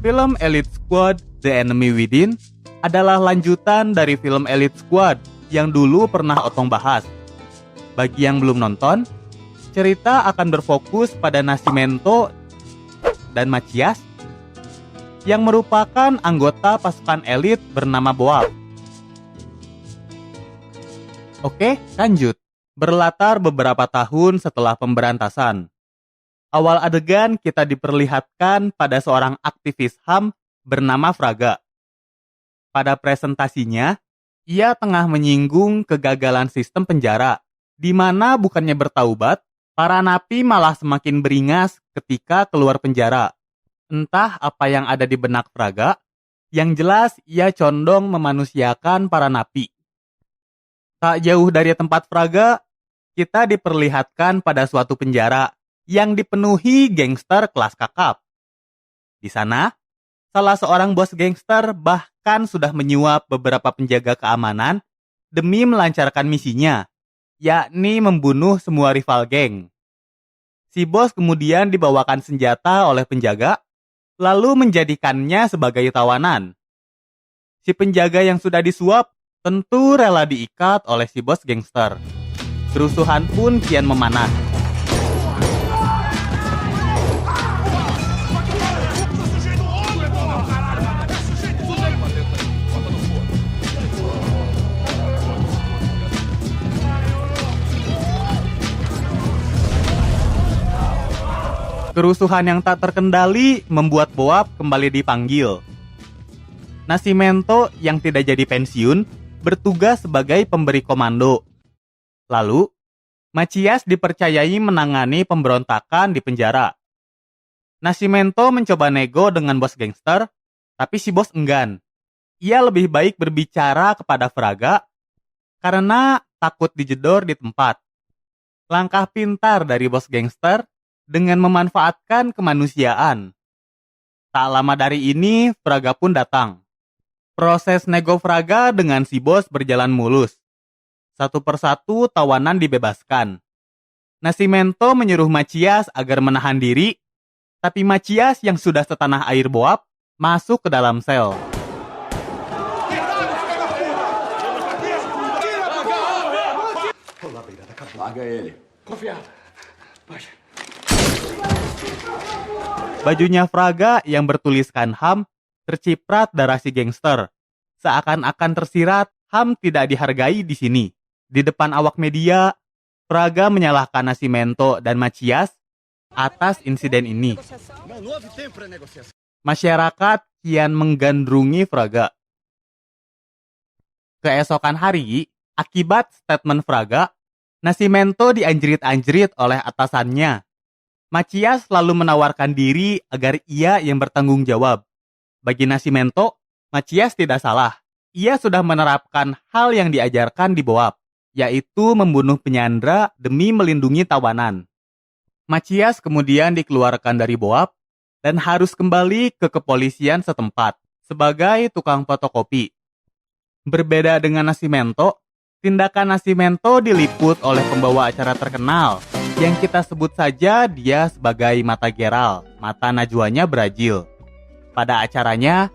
Film Elite Squad: The Enemy Within adalah lanjutan dari film Elite Squad yang dulu pernah Otong bahas. Bagi yang belum nonton, cerita akan berfokus pada Nascimento dan Machias yang merupakan anggota pasukan elit bernama Boab. Oke, lanjut. Berlatar beberapa tahun setelah pemberantasan. Awal adegan kita diperlihatkan pada seorang aktivis HAM bernama Fraga. Pada presentasinya, ia tengah menyinggung kegagalan sistem penjara, di mana bukannya bertaubat, para napi malah semakin beringas ketika keluar penjara. Entah apa yang ada di benak Fraga, yang jelas ia condong memanusiakan para napi. Tak jauh dari tempat Fraga, kita diperlihatkan pada suatu penjara yang dipenuhi gangster kelas kakap. Di sana, salah seorang bos gangster bahkan sudah menyuap beberapa penjaga keamanan demi melancarkan misinya, yakni membunuh semua rival geng. Si bos kemudian dibawakan senjata oleh penjaga, lalu menjadikannya sebagai tawanan. Si penjaga yang sudah disuap tentu rela diikat oleh si bos gangster. Kerusuhan pun kian memanas. Kerusuhan yang tak terkendali membuat Boab kembali dipanggil. Nascimento yang tidak jadi pensiun bertugas sebagai pemberi komando. Lalu, Machias dipercayai menangani pemberontakan di penjara. Nascimento mencoba nego dengan bos gangster, tapi si bos enggan. Ia lebih baik berbicara kepada Fraga karena takut dijedor di tempat. Langkah pintar dari bos gangster dengan memanfaatkan kemanusiaan. Tak lama dari ini, Fraga pun datang. Proses nego Fraga dengan si bos berjalan mulus. Satu persatu tawanan dibebaskan. Nascimento menyuruh Machias agar menahan diri, tapi Machias yang sudah setanah air Boab masuk ke dalam sel. Bajunya Fraga yang bertuliskan HAM terciprat darah si gangster. Seakan-akan tersirat, HAM tidak dihargai di sini. Di depan awak media, Fraga menyalahkan Nascimento dan Machias atas insiden ini. Masyarakat kian menggandrungi Fraga. Keesokan hari, akibat statement Fraga, Nascimento dianjrit-anjrit oleh atasannya. Machias lalu menawarkan diri agar ia yang bertanggung jawab. Bagi Nascimento, Machias tidak salah. Ia sudah menerapkan hal yang diajarkan di Boab, yaitu membunuh penyandra demi melindungi tawanan. Machias kemudian dikeluarkan dari Boab dan harus kembali ke kepolisian setempat sebagai tukang fotokopi. Berbeda dengan Nascimento, tindakan Nascimento diliput oleh pembawa acara terkenal yang kita sebut saja dia sebagai Mata Geral, mata najwanya Brazil. Pada acaranya,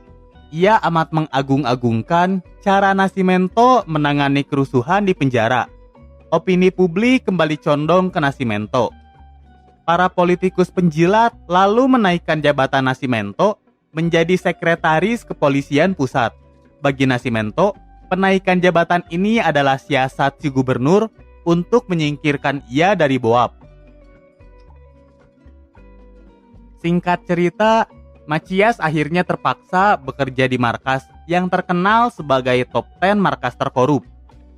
ia amat mengagung-agungkan cara Nascimento menangani kerusuhan di penjara. Opini publik kembali condong ke Nascimento. Para politikus penjilat lalu menaikkan jabatan Nascimento menjadi sekretaris kepolisian pusat. Bagi Nascimento, penaikan jabatan ini adalah siasat si gubernur untuk menyingkirkan ia dari Boab. Singkat cerita, Machias akhirnya terpaksa bekerja di markas yang terkenal sebagai top 10 markas terkorup.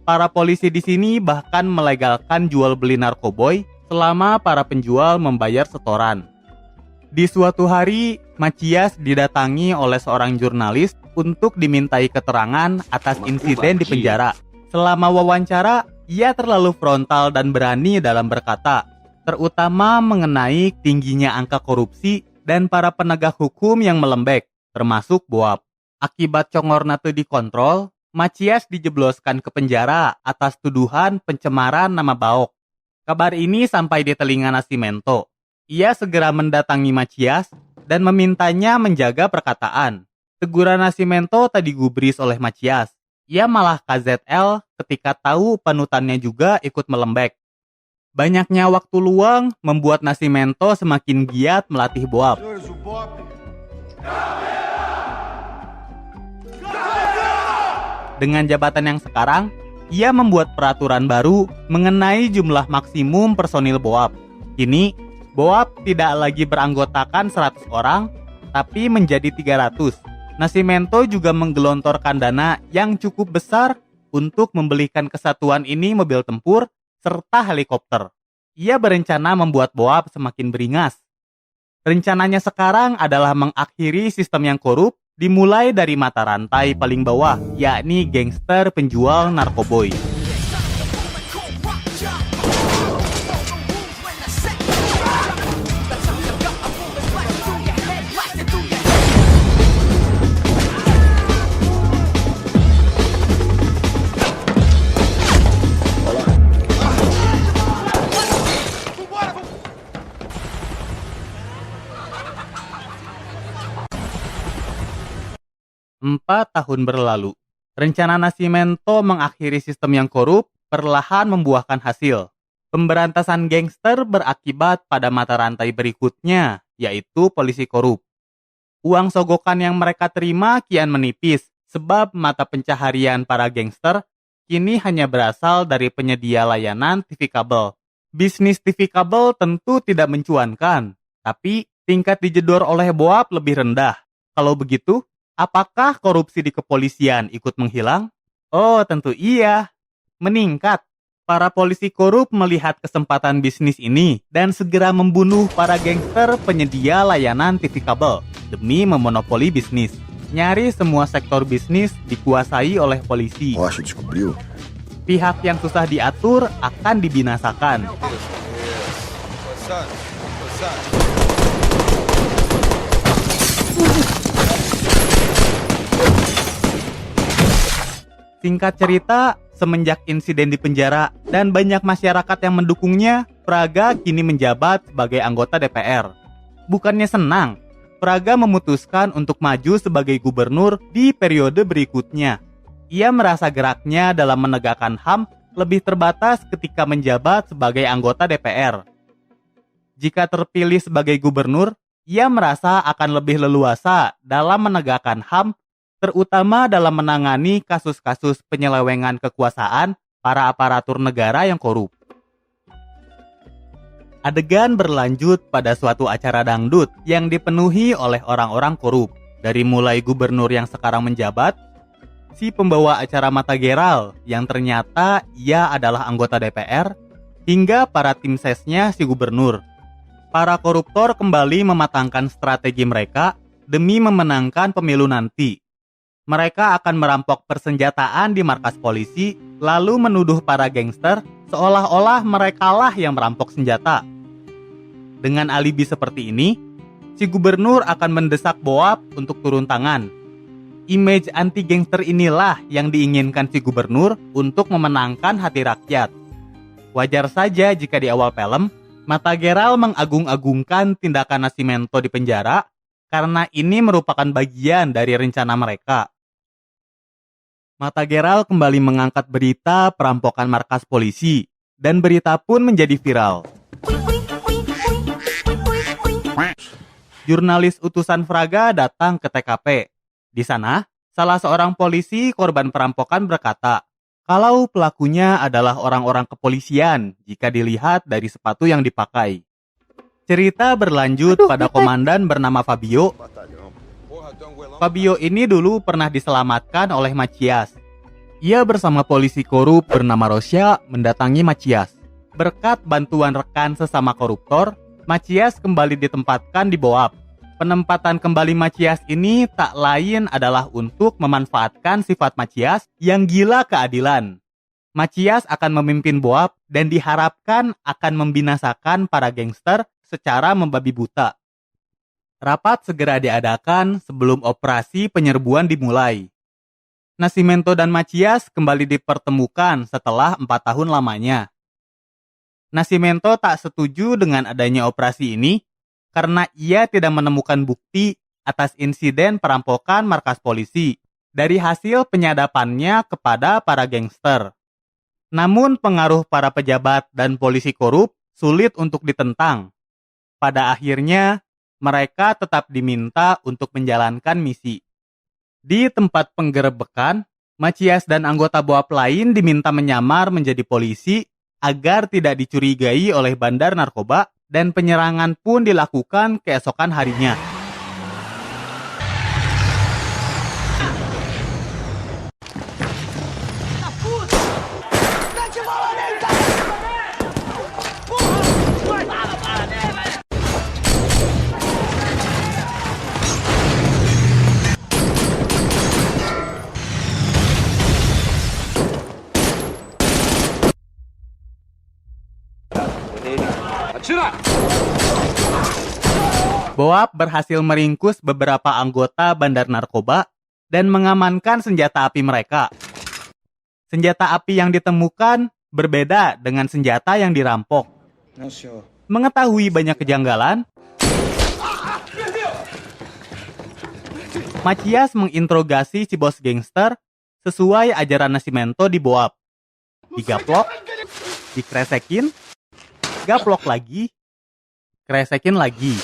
Para polisi di sini bahkan melegalkan jual beli narkoboy selama para penjual membayar setoran. Di suatu hari, Machias didatangi oleh seorang jurnalis untuk dimintai keterangan atas insiden di penjara. Selama wawancara, ia terlalu frontal dan berani dalam berkata, terutama mengenai tingginya angka korupsi dan para penegak hukum yang melembek, termasuk Boab. Akibat congorna teu dikontrol, Machias dijebloskan ke penjara atas tuduhan pencemaran nama baok. Kabar ini sampai di telinga Nascimento. Ia segera mendatangi Machias dan memintanya menjaga perkataan. Teguran Nascimento tak digubris oleh Macias. Ia malah KZL ketika tahu panutannya juga ikut melembek. Banyaknya waktu luang membuat Nascimento semakin giat melatih Boab. Dengan jabatan yang sekarang, ia membuat peraturan baru mengenai jumlah maksimum personil Boab. Kini, Boab tidak lagi beranggotakan 100 orang, tapi menjadi 300. Nascimento juga menggelontorkan dana yang cukup besar untuk membelikan kesatuan ini mobil tempur serta helikopter. Ia berencana membuat Boab semakin beringas. Rencananya sekarang adalah mengakhiri sistem yang korup dimulai dari mata rantai paling bawah, yakni gangster penjual narkoboy. Empat tahun berlalu. Rencana Nascimento mengakhiri sistem yang korup perlahan membuahkan hasil. Pemberantasan gangster berakibat pada mata rantai berikutnya, yaitu polisi korup. Uang sogokan yang mereka terima kian menipis, sebab mata pencaharian para gangster kini hanya berasal dari penyedia layanan TV kabel. Bisnis TV kabel tentu tidak mencuankan, tapi tingkat dijedor oleh Boab lebih rendah. Kalau begitu, apakah korupsi di kepolisian ikut menghilang? Oh, tentu iya. Meningkat. Para polisi korup melihat kesempatan bisnis ini dan segera membunuh para gangster penyedia layanan TV kabel demi memonopoli bisnis. Nyaris semua sektor bisnis dikuasai oleh polisi. Pihak yang susah diatur akan dibinasakan. Singkat cerita, semenjak insiden di penjara dan banyak masyarakat yang mendukungnya, Fraga kini menjabat sebagai anggota DPR. Bukannya senang, Fraga memutuskan untuk maju sebagai gubernur di periode berikutnya. Ia merasa geraknya dalam menegakkan HAM lebih terbatas ketika menjabat sebagai anggota DPR. Jika terpilih sebagai gubernur, ia merasa akan lebih leluasa dalam menegakkan HAM, terutama dalam menangani kasus-kasus penyelewengan kekuasaan para aparatur negara yang korup. Adegan berlanjut pada suatu acara dangdut yang dipenuhi oleh orang-orang korup. Dari mulai gubernur yang sekarang menjabat, si pembawa acara Mata Geral yang ternyata ia adalah anggota DPR, hingga para tim sesnya si gubernur. Para koruptor kembali mematangkan strategi mereka demi memenangkan pemilu nanti. Mereka akan merampok persenjataan di markas polisi, lalu menuduh para gangster seolah-olah merekalah yang merampok senjata. Dengan alibi seperti ini, si gubernur akan mendesak Boab untuk turun tangan. Image anti-gangster inilah yang diinginkan si gubernur untuk memenangkan hati rakyat. Wajar saja jika di awal film, Mata Geral mengagung-agungkan tindakan Nascimento di penjara, karena ini merupakan bagian dari rencana mereka. Mata Geral kembali mengangkat berita perampokan markas polisi, dan berita pun menjadi viral. Jurnalis utusan Fraga datang ke TKP. Di sana, salah seorang polisi korban perampokan berkata, kalau pelakunya adalah orang-orang kepolisian jika dilihat dari sepatu yang dipakai. Cerita berlanjut pada komandan bernama Fabio. Fabio ini dulu pernah diselamatkan oleh Macias. Ia bersama polisi korup bernama Rosia mendatangi Macias. Berkat bantuan rekan sesama koruptor, Macias kembali ditempatkan di Boab. Penempatan kembali Macias ini tak lain adalah untuk memanfaatkan sifat Macias yang gila keadilan. Macias akan memimpin Boab dan diharapkan akan membinasakan para gangster secara membabi buta. Rapat segera diadakan sebelum operasi penyerbuan dimulai. Nascimento dan Macias kembali dipertemukan setelah 4 tahun lamanya. Nascimento tak setuju dengan adanya operasi ini, karena ia tidak menemukan bukti atas insiden perampokan markas polisi dari hasil penyadapannya kepada para gangster. Namun pengaruh para pejabat dan polisi korup sulit untuk ditentang. Pada akhirnya, mereka tetap diminta untuk menjalankan misi. Di tempat penggerebekan, Macias dan anggota BOAB lain diminta menyamar menjadi polisi agar tidak dicurigai oleh bandar narkoba, dan penyerangan pun dilakukan keesokan harinya. BOAB berhasil meringkus beberapa anggota bandar narkoba dan mengamankan senjata api mereka. Senjata api yang ditemukan berbeda dengan senjata yang dirampok. Mengetahui banyak kejanggalan, Macias menginterogasi si bos gangster sesuai ajaran Nascimento di BOAB. Digaplok, dikresekin, gaplok lagi, kresekin lagi.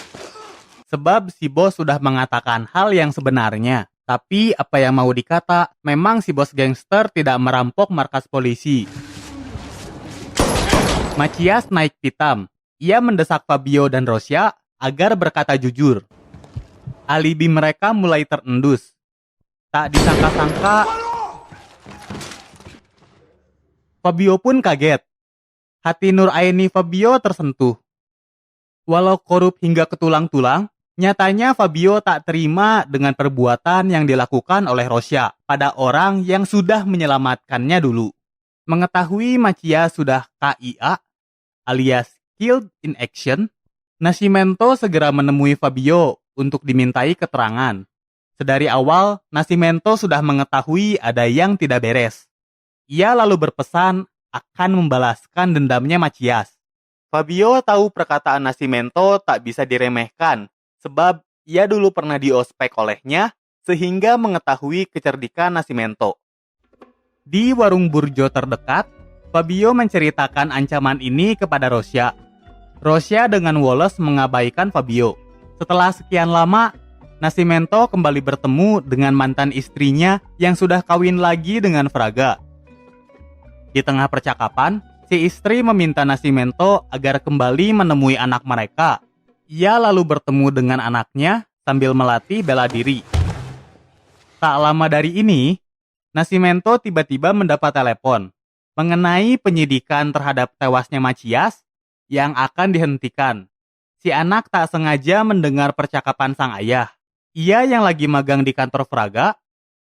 Sebab si bos sudah mengatakan hal yang sebenarnya. Tapi apa yang mau dikata, memang si bos gangster tidak merampok markas polisi. Macias naik pitam. Ia mendesak Fabio dan Rosia agar berkata jujur. Alibi mereka mulai terendus. Tak disangka-sangka, Fabio pun kaget. Hati Nur Aini Fabio tersentuh. Walau korup hingga ke tulang-tulang, nyatanya Fabio tak terima dengan perbuatan yang dilakukan oleh Rosia pada orang yang sudah menyelamatkannya dulu. Mengetahui Macias sudah KIA, alias Killed in Action, Nascimento segera menemui Fabio untuk dimintai keterangan. Sedari awal, Nascimento sudah mengetahui ada yang tidak beres. Ia lalu berpesan akan membalaskan dendamnya Macias. Fabio tahu perkataan Nascimento tak bisa diremehkan, sebab ia dulu pernah diospek olehnya, sehingga mengetahui kecerdikan Nascimento. Di warung burjo terdekat, Fabio menceritakan ancaman ini kepada Rosia. Rosia dengan woles mengabaikan Fabio. Setelah sekian lama, Nascimento kembali bertemu dengan mantan istrinya yang sudah kawin lagi dengan Fraga. Di tengah percakapan, si istri meminta Nascimento agar kembali menemui anak mereka. Ia lalu bertemu dengan anaknya sambil melatih bela diri. Tak lama dari ini, Nascimento tiba-tiba mendapat telepon mengenai penyidikan terhadap tewasnya Macias yang akan dihentikan. Si anak tak sengaja mendengar percakapan sang ayah. Ia yang lagi magang di kantor Fraga,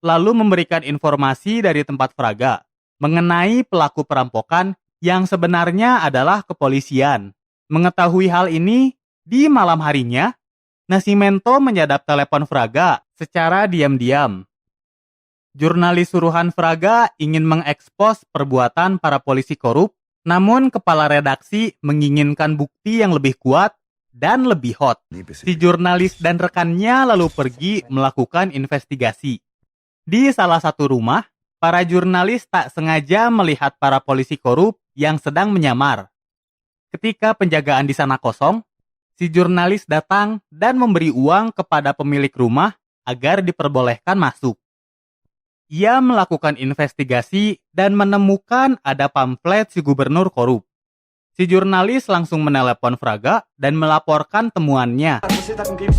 lalu memberikan informasi dari tempat Fraga mengenai pelaku perampokan yang sebenarnya adalah kepolisian. Mengetahui hal ini, di malam harinya, Nascimento menyadap telepon Fraga secara diam-diam. Jurnalis suruhan Fraga ingin mengekspos perbuatan para polisi korup, namun kepala redaksi menginginkan bukti yang lebih kuat dan lebih hot. Si jurnalis dan rekannya lalu pergi melakukan investigasi. Di salah satu rumah, para jurnalis tak sengaja melihat para polisi korup yang sedang menyamar. Ketika penjagaan di sana kosong, si jurnalis datang dan memberi uang kepada pemilik rumah agar diperbolehkan masuk. Ia melakukan investigasi dan menemukan ada pamflet si gubernur korup. Si jurnalis langsung menelepon Fraga dan melaporkan temuannya.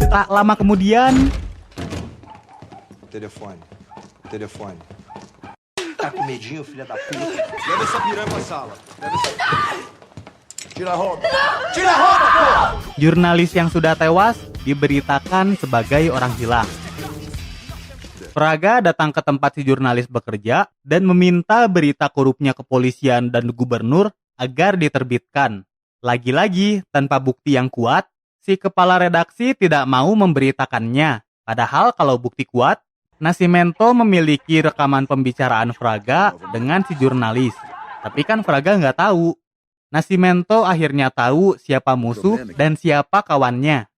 Tak lama kemudian, Telefone. Tá com medinho, filha da puta? Leva essa piranha pra sala. Tira a roupa, porra! jurnalis yang sudah tewas diberitakan sebagai orang hilang. Fraga datang ke tempat si jurnalis bekerja dan meminta berita korupnya kepolisian dan gubernur agar diterbitkan. Lagi-lagi, tanpa bukti yang kuat, si kepala redaksi tidak mau memberitakannya. Padahal kalau bukti kuat, Nascimento memiliki rekaman pembicaraan Fraga dengan si jurnalis. Tapi kan Fraga nggak tahu. Nascimento akhirnya tahu siapa musuh dan siapa kawannya.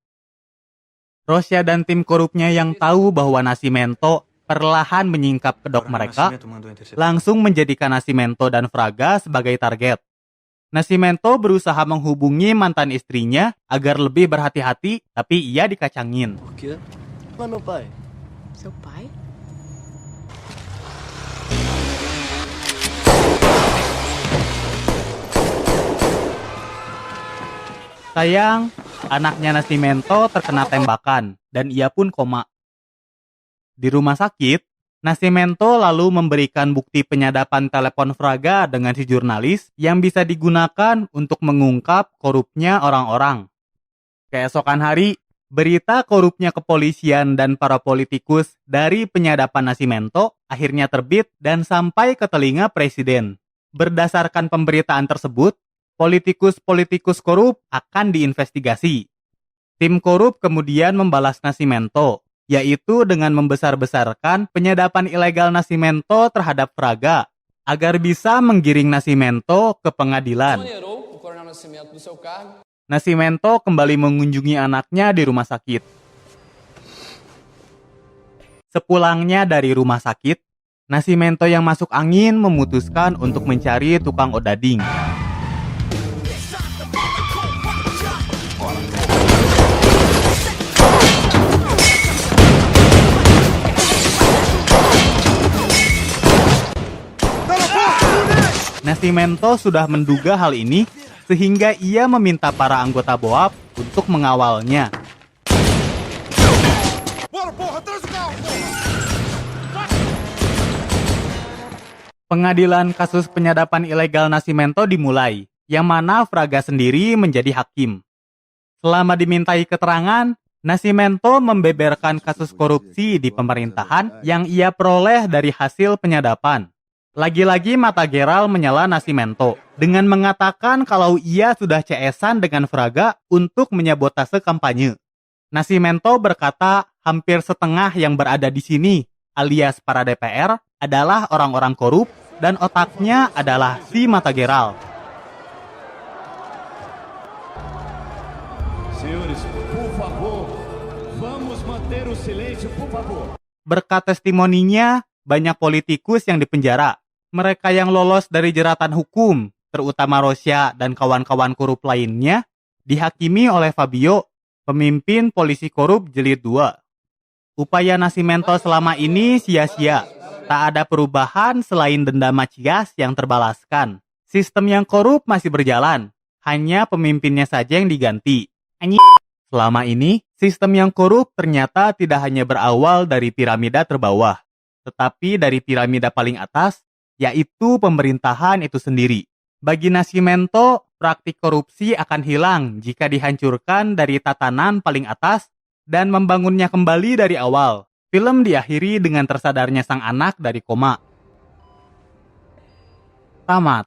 Rosya dan tim korupnya yang tahu bahwa Nascimento perlahan menyingkap kedok mereka, langsung menjadikan Nascimento dan Fraga sebagai target. Nascimento berusaha menghubungi mantan istrinya agar lebih berhati-hati, tapi ia dikacangin. Por quê? Mas meu pai. Seu pai? Sayang, anaknya Nascimento terkena tembakan dan ia pun koma. Di rumah sakit, Nascimento lalu memberikan bukti penyadapan telepon Fraga dengan si jurnalis yang bisa digunakan untuk mengungkap korupnya orang-orang. Keesokan hari, berita korupnya kepolisian dan para politikus dari penyadapan Nascimento akhirnya terbit dan sampai ke telinga presiden. Berdasarkan pemberitaan tersebut, politikus-politikus korup akan diinvestigasi. Tim korup kemudian membalas Nascimento, yaitu dengan membesar-besarkan penyadapan ilegal Nascimento terhadap Fraga, agar bisa menggiring Nascimento ke pengadilan. Nascimento kembali mengunjungi anaknya di rumah sakit. Sepulangnya dari rumah sakit, Nascimento yang masuk angin memutuskan untuk mencari tukang odading. Nascimento sudah menduga hal ini sehingga ia meminta para anggota BOAB untuk mengawalnya. Pengadilan kasus penyadapan ilegal Nascimento dimulai, yang mana Fraga sendiri menjadi hakim. Selama dimintai keterangan, Nascimento membeberkan kasus korupsi di pemerintahan yang ia peroleh dari hasil penyadapan. Lagi-lagi mata Geral menyela Nascimento dengan mengatakan kalau ia sudah CS-an dengan Fraga untuk menyabotase kampanye. Nascimento berkata hampir setengah yang berada di sini, alias para DPR, adalah orang-orang korup dan otaknya adalah si mata Geral. Senhores, por favor, vamos manter o silêncio, por favor. Berkat testimoninya, banyak politikus yang dipenjara. Mereka yang lolos dari jeratan hukum, terutama Rosya dan kawan-kawan korup lainnya, dihakimi oleh Fabio, pemimpin polisi korup jilid 2. Upaya Nascimento selama ini sia-sia. Tak ada perubahan selain denda Macias yang terbalaskan. Sistem yang korup masih berjalan, hanya pemimpinnya saja yang diganti. Selama ini, sistem yang korup ternyata tidak hanya berawal dari piramida terbawah, tetapi dari piramida paling atas, yaitu pemerintahan itu sendiri. Bagi Nascimento, praktik korupsi akan hilang jika dihancurkan dari tatanan paling atas dan membangunnya kembali dari awal. Film diakhiri dengan tersadarnya sang anak dari koma. Tamat.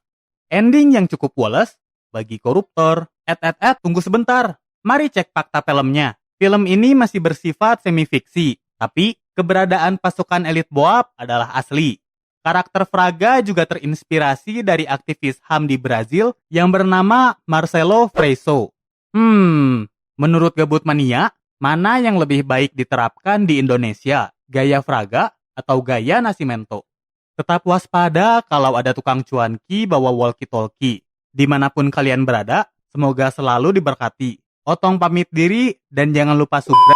Ending yang cukup woles bagi koruptor. Tunggu sebentar. Mari cek fakta filmnya. Film ini masih bersifat semi-fiksi, tapi keberadaan pasukan elit BOAB adalah asli. Karakter Fraga juga terinspirasi dari aktivis HAM di Brazil yang bernama Marcelo Freixo. Menurut Gabut Mania, mana yang lebih baik diterapkan di Indonesia? Gaya Fraga atau gaya Nascimento? Tetap waspada kalau ada tukang cuanki bawa walkie-talkie. Dimanapun kalian berada, semoga selalu diberkati. Otong pamit diri dan jangan lupa subscribe.